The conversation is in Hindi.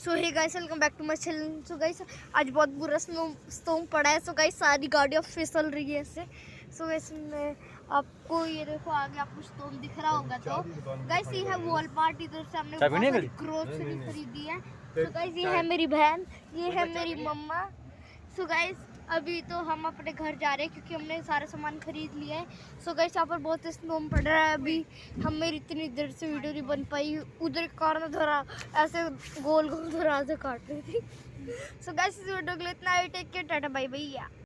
So hey guys, welcome back to my channel. So guys, आज बहुत बुरा स्टॉर्म पड़ा है। सो गाइस, सारी गाड़ियाँ फिसल रही है ऐसे। सो गाइस, मैं आपको ये देखो, आगे आपको स्टॉर्म दिख रहा होगा। तो गाइस, ये है वॉल पार्ट। इधर से हमने बहुत सारी ग्रोसरी खरीदी है। सो गाइस, ये है मेरी बहन, ये है मेरी मम्मा। सो गाइस, अभी तो हम अपने घर जा रहे हैं क्योंकि हमने सारा सामान खरीद लिया है। सो गाइस, यहाँ पर बहुत स्नोम पड़ रहा है। अभी हम मेरी इतनी देर से वीडियो नहीं बन पाई, उधर कार में धरा ऐसे गोल गोल धरा से काट रही थी। सो गाइस, इस वीडियो के लिए इतना ही। टेक केयर, टाटा बाय बाय।